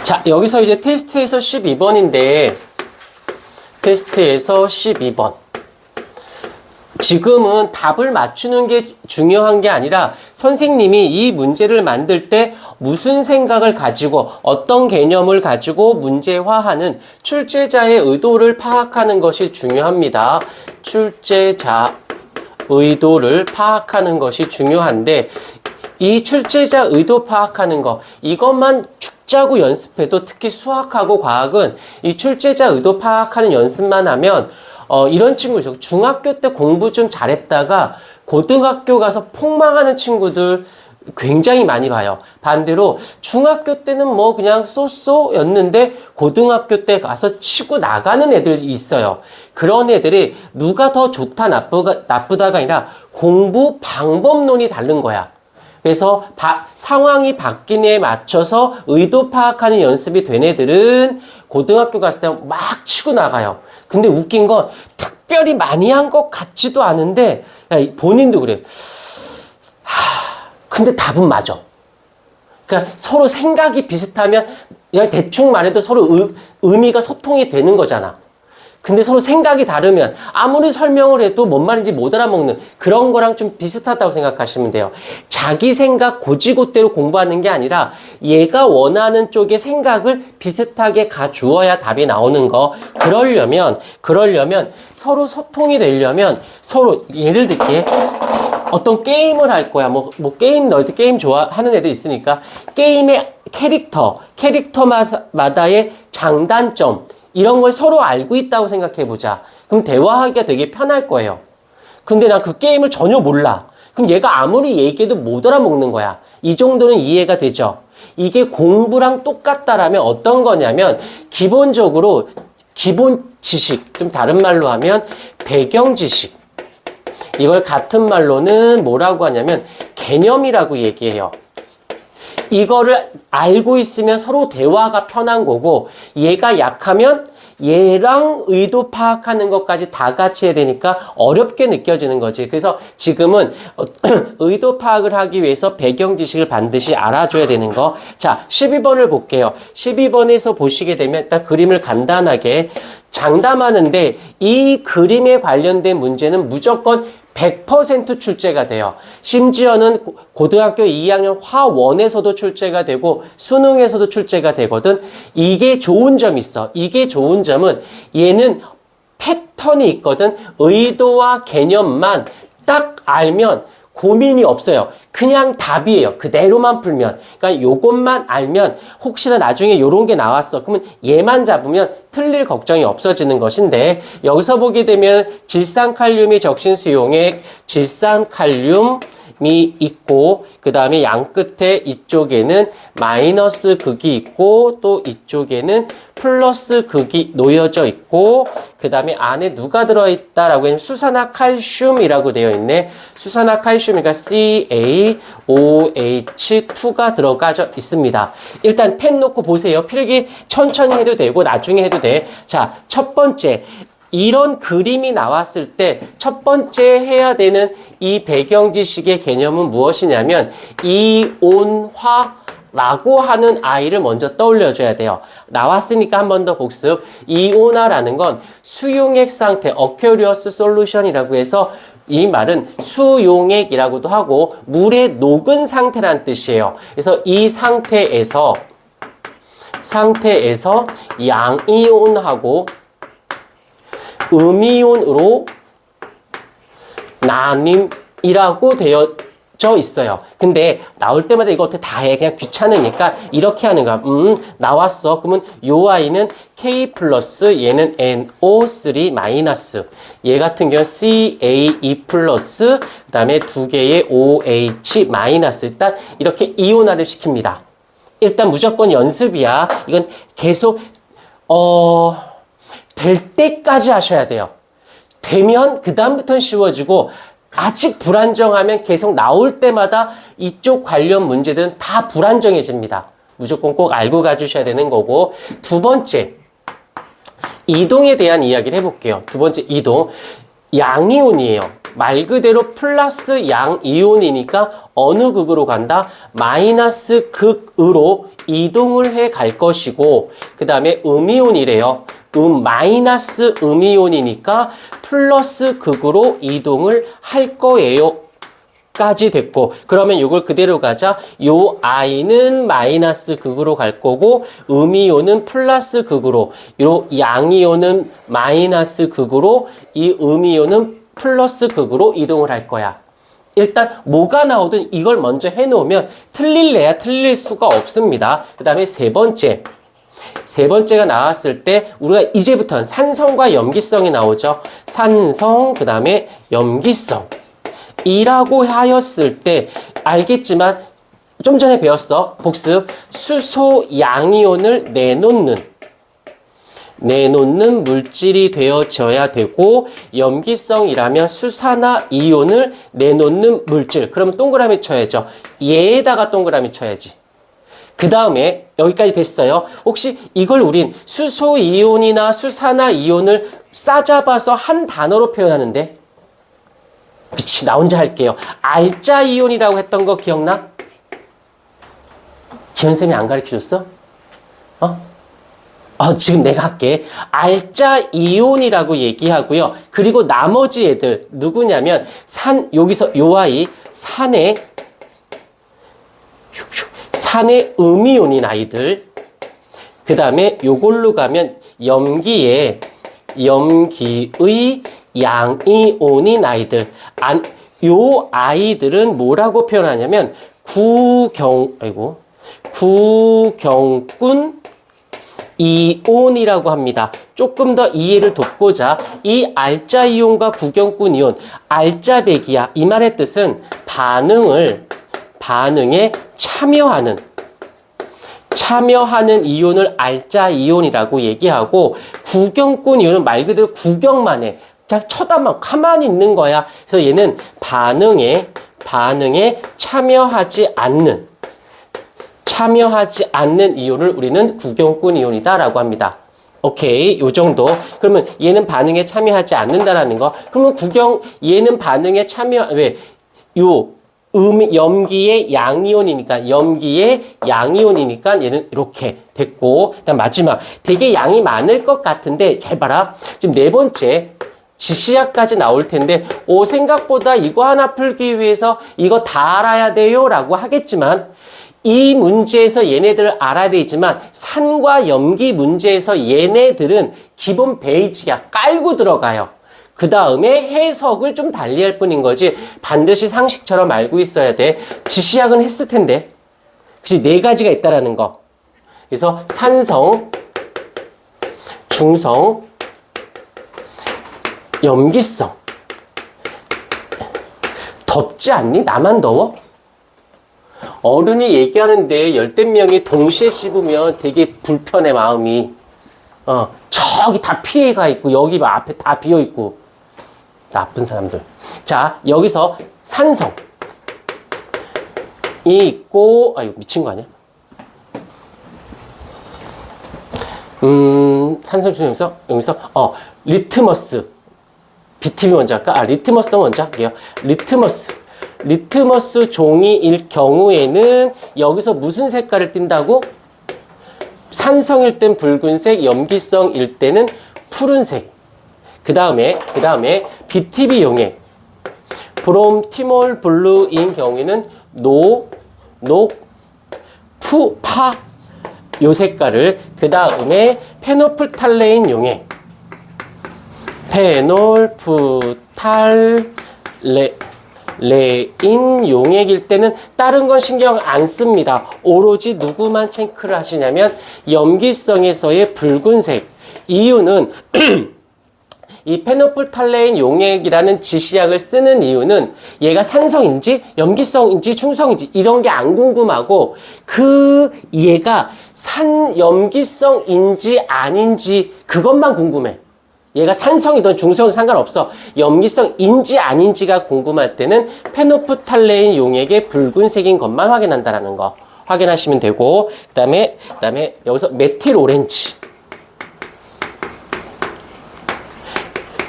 자, 여기서 이제 테스트에서 12번인데, 테스트에서 12번. 지금은 답을 맞추는 게 중요한 게 아니라 선생님이 이 문제를 만들 때 무슨 생각을 가지고 어떤 개념을 가지고 문제화하는 출제자의 의도를 파악하는 것이 중요합니다. 출제자 의도를 파악하는 것이 중요한데 이 출제자 의도 파악하는 거 이것만 죽자고 연습해도 특히 수학하고 과학은 이 출제자 의도 파악하는 연습만 하면 이런 친구 있어요. 중학교 때 공부 좀 잘했다가 고등학교 가서 폭망하는 친구들 굉장히 많이 봐요. 반대로 중학교 때는 뭐 그냥 쏘쏘였는데 고등학교 때 가서 치고 나가는 애들이 있어요. 그런 애들이 누가 더 좋다 나쁘다가 아니라 공부 방법론이 다른 거야. 그래서 상황이 바뀌는 에 맞춰서 의도 파악하는 연습이 된 애들은 고등학교 갔을 때 막 치고 나가요. 근데 웃긴 건 특별히 많이 한 것 같지도 않은데 본인도 그래. 근데 답은 맞아. 그러니까 서로 생각이 비슷하면 그냥 대충 말해도 서로 의미가 소통이 되는 거잖아. 근데 서로 생각이 다르면 아무리 설명을 해도 뭔 말인지 못 알아먹는 그런 거랑 좀 비슷하다고 생각하시면 돼요. 자기 생각 고지고대로 공부하는 게 아니라 얘가 원하는 쪽의 생각을 비슷하게 가주어야 답이 나오는 거. 그러려면 서로 소통이 되려면 서로 예를 들게 어떤 게임을 할 거야. 뭐 게임 너희들 게임 좋아하는 애들 있으니까 게임의 캐릭터마다의 장단점 이런 걸 서로 알고 있다고 생각해 보자. 그럼 대화하기가 되게 편할 거예요. 근데 난 그 게임을 전혀 몰라. 그럼 얘가 아무리 얘기해도 못 알아먹는 거야. 이 정도는 이해가 되죠. 이게 공부랑 똑같다라면 어떤 거냐면 기본적으로 기본 지식, 좀 다른 말로 하면 배경 지식. 이걸 같은 말로는 뭐라고 하냐면 개념이라고 얘기해요. 이거를 알고 있으면 서로 대화가 편한 거고 얘가 약하면 얘랑 의도 파악하는 것까지 다 같이 해야 되니까 어렵게 느껴지는 거지. 그래서 지금은 의도 파악을 하기 위해서 배경 지식을 반드시 알아줘야 되는 거. 자, 12번을 볼게요. 12번에서 보시게 되면 일단 그림을 간단하게 장담하는데 이 그림에 관련된 문제는 무조건 100% 출제가 돼요. 심지어는 고등학교 2학년 화1에서도 출제가 되고 수능에서도 출제가 되거든. 이게 좋은 점이 있어. 이게 좋은 점은 얘는 패턴이 있거든. 의도와 개념만 딱 알면 고민이 없어요. 그냥 답이에요. 그대로만 풀면. 그러니까 요것만 알면 혹시나 나중에 요런 게 나왔어. 그러면 얘만 잡으면 틀릴 걱정이 없어지는 것인데 여기서 보게 되면 질산칼륨이 적신 수용액, 질산칼륨이 있고 그 다음에 양 끝에 이쪽에는 마이너스 극이 있고 또 이쪽에는 플러스 극이 놓여져 있고 그 다음에 안에 누가 들어있다라고 하면 수산화칼슘이라고 되어 있네. 수산화칼슘이니까 CaOH2가 들어가져 있습니다. 일단 펜 놓고 보세요. 필기 천천히 해도 되고 나중에 해도 돼. 자, 첫 번째. 이런 그림이 나왔을 때 첫 번째 해야 되는 이 배경 지식의 개념은 무엇이냐면 이온화라고 하는 아이를 먼저 떠올려줘야 돼요. 나왔으니까 한 번 더 복습. 이온화라는 건 수용액 상태, aqueous solution이라고 해서 이 말은 수용액이라고도 하고 물에 녹은 상태란 뜻이에요. 그래서 이 상태에서 양이온하고 음이온으로 나뉨이라고 되어져 있어요. 근데 나올 때마다 이거 어떻게 다 해? 그냥 귀찮으니까 이렇게 하는 거야. 나왔어. 그러면 요 아이는 K 플러스 얘는 NO3 마이너스. 얘 같은 경우는 CAE 플러스 그 다음에 두 개의 OH 마이너스. 일단 이렇게 이온화를 시킵니다. 일단 무조건 연습이야. 이건 계속 될 때까지 하셔야 돼요. 되면 그 다음부터는 쉬워지고 아직 불안정하면 계속 나올 때마다 이쪽 관련 문제들은 다 불안정해집니다. 무조건 꼭 알고 가주셔야 되는 거고. 두 번째, 이동에 대한 이야기를 해볼게요. 두 번째, 이동. 양이온이에요. 말 그대로 플러스 양이온이니까 어느 극으로 간다? 마이너스 극으로 이동을 해 갈 것이고, 그 다음에 음이온이래요. 마이너스 음이온이니까 플러스 극으로 이동을 할 거예요. 까지 됐고, 그러면 이걸 그대로 가자. 요 i는 마이너스 극으로 갈 거고, 음이온은 플러스 극으로, 요 양이온은 마이너스 극으로, 이 음이온은 플러스 극으로 이동을 할 거야. 일단 뭐가 나오든 이걸 먼저 해놓으면 틀릴래야 틀릴 수가 없습니다. 그 다음에 세 번째가 나왔을 때 우리가 이제부터는 산성과 염기성이 나오죠. 산성, 그 다음에 염기성 이라고 하였을 때 알겠지만 좀 전에 배웠어. 복습. 수소 양이온을 내놓는 물질이 되어져야 되고, 염기성이라면 수산화 이온을 내놓는 물질. 그러면 동그라미 쳐야죠. 얘에다가 동그라미 쳐야지. 그 다음에 여기까지 됐어요. 혹시 이걸 우린 수소 이온이나 수산화 이온을 싸잡아서 한 단어로 표현하는데, 그치, 나 혼자 할게요. 알자 이온이라고 했던 거 기억나? 기현쌤이 안 가르쳐줬어? 지금 내가 할게. 알자 이온이라고 얘기하고요. 그리고 나머지 애들 누구냐면 여기서 요 아이 산의 음이온인 아이들. 그 다음에 요걸로 가면 염기의 양이온인 아이들. 요 아이들은 뭐라고 표현하냐면 구경꾼 이온이라고 합니다. 조금 더 이해를 돕고자 이 알자 이온과 구경꾼 이온, 알짜배기야. 이 말의 뜻은 반응에 참여하는 이온을 알자 이온이라고 얘기하고, 구경꾼 이온은 말 그대로 구경만 해. 그냥 쳐다만 가만히 있는 거야. 그래서 얘는 반응에 참여하지 않는 이온을 우리는 구경꾼 이온이다라고 합니다. 오케이, 요 정도. 그러면 얘는 반응에 참여하지 않는다라는 거. 그러면 얘는 반응에 왜? 염기의 양이온이니까 얘는 이렇게 됐고, 그다음 마지막. 되게 양이 많을 것 같은데 잘 봐라. 지금 네 번째 지시약까지 나올 텐데, 생각보다 이거 하나 풀기 위해서 이거 다 알아야 돼요 라고 하겠지만, 이 문제에서 얘네들을 알아야 되지만 산과 염기 문제에서 얘네들은 기본 베이직이야. 깔고 들어가요. 그 다음에 해석을 좀 달리할 뿐인 거지 반드시 상식처럼 알고 있어야 돼. 지시약은 했을 텐데. 그치, 네 가지가 있다라는 거. 그래서 산성, 중성, 염기성. 덥지 않니? 나만 더워? 어른이 얘기하는데 열댓 명이 동시에 씹으면 되게 불편해, 마음이. 저기 다 피해가 있고, 여기 앞에 다 비어 있고. 나쁜 사람들. 자, 여기서 산성. 이 있고, 이거 미친 거 아니야? 산성 중에서, 여기서, 리트머스. BTB 먼저 할까? 리트머스 먼저 할게요. 리트머스 종이일 경우에는 여기서 무슨 색깔을 띈다고? 산성일 땐 붉은색, 염기성일 때는 푸른색. 그 다음에 BTB 용액. 브롬티몰 블루인 경우에는 파. 요 색깔을. 그 다음에 페노프탈레인 용액. 레인 용액일 때는 다른 건 신경 안 씁니다. 오로지 누구만 체크를 하시냐면 염기성에서의 붉은색. 이유는 이 페노프탈레인 용액이라는 지시약을 쓰는 이유는 얘가 산성인지 염기성인지 중성인지 이런 게 안 궁금하고, 얘가 염기성인지 아닌지 그것만 궁금해. 얘가 산성이든 중성이든 상관없어. 염기성인지 아닌지가 궁금할 때는 페노프탈레인 용액의 붉은색인 것만 확인한다라는 거 확인하시면 되고, 그다음에 여기서 메틸 오렌지.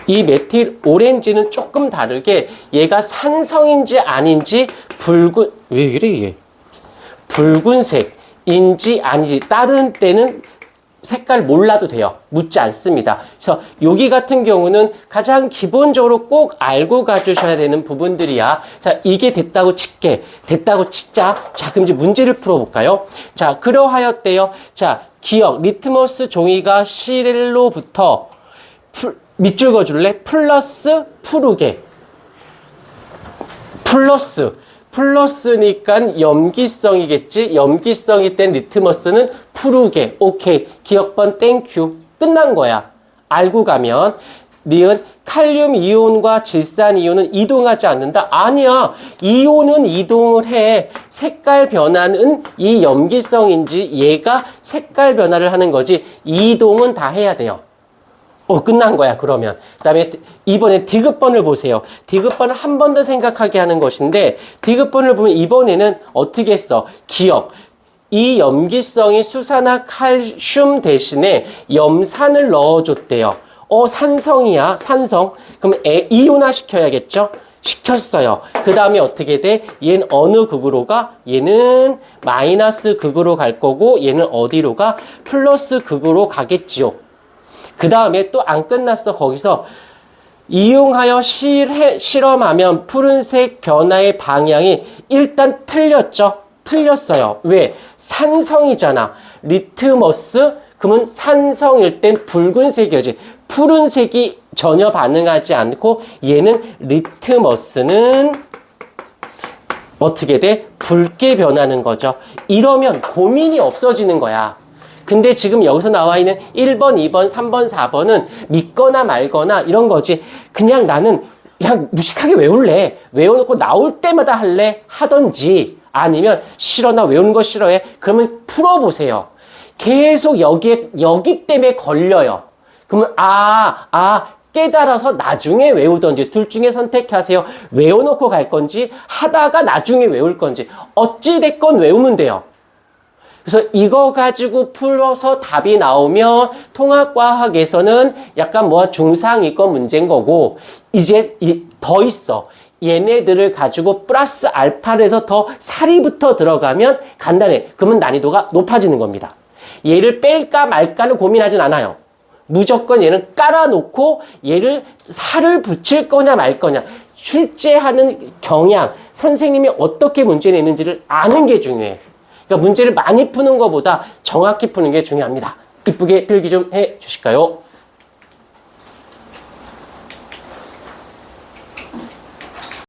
이 메틸 오렌지는 조금 다르게 얘가 산성인지 아닌지 왜 이래 이게? 붉은색. 인지 아니지 다른 때는 색깔 몰라도 돼요. 묻지 않습니다. 그래서 여기 같은 경우는 가장 기본적으로 꼭 알고 가주셔야 되는 부분들이야. 자, 이게 됐다고 칠게. 됐다고 치자. 자, 그럼 이제 문제를 풀어볼까요? 자, 그러하였대요. 자, 기억. 리트머스 종이가 실로부터 밑줄 그어줄래? 플러스 푸르게. 플러스니까 염기성이겠지? 염기성이 땐 리트머스는 푸르게. 오케이. 기억번 땡큐. 끝난 거야. 알고 가면. 니은 칼륨 이온과 질산 이온은 이동하지 않는다? 아니야. 이온은 이동을 해. 색깔 변화는 이 염기성인지 얘가 색깔 변화를 하는 거지. 이동은 다 해야 돼요. 끝난 거야, 그러면. 그 다음에 이번에 디귿번을 보세요. 디귿번을 한 번 더 생각하게 하는 것인데, 디귿번을 보면 이번에는 어떻게 했어? 기억. 이 염기성이 수산화 칼슘 대신에 염산을 넣어줬대요. 산성이야, 산성. 그럼 이온화 시켜야겠죠? 시켰어요. 그 다음에 어떻게 돼? 얘는 어느 극으로 가? 얘는 마이너스 극으로 갈 거고, 얘는 어디로 가? 플러스 극으로 가겠지요. 그 다음에 또 안 끝났어. 거기서 이용하여 실험하면 푸른색 변화의 방향이 일단 틀렸죠. 틀렸어요. 왜? 산성이잖아. 리트머스 그러면 산성일 땐 붉은색이지. 푸른색이 전혀 반응하지 않고 얘는 리트머스는 어떻게 돼? 붉게 변하는 거죠. 이러면 고민이 없어지는 거야. 근데 지금 여기서 나와 있는 1번, 2번, 3번, 4번은 믿거나 말거나 이런 거지. 그냥 나는 그냥 무식하게 외울래. 외워놓고 나올 때마다 할래. 하던지 아니면 싫어. 나 외우는 거 싫어해. 그러면 풀어보세요. 계속 여기 때문에 걸려요. 그러면 깨달아서 나중에 외우던지 둘 중에 선택하세요. 외워놓고 갈 건지 하다가 나중에 외울 건지 어찌됐건 외우면 돼요. 그래서 이거 가지고 풀어서 답이 나오면 통합과학에서는 약간 중상위권 문제인 거고, 이제 더 있어. 얘네들을 가지고 플러스 알파를 해서 더 살이부터 들어가면 간단해. 그러면 난이도가 높아지는 겁니다. 얘를 뺄까 말까를 고민하진 않아요. 무조건 얘는 깔아놓고 얘를 살을 붙일 거냐 말 거냐. 출제하는 경향, 선생님이 어떻게 문제 내는지를 아는 게 중요해. 그러니까 문제를 많이 푸는 것보다 정확히 푸는 게 중요합니다. 이쁘게 필기 좀 해 주실까요?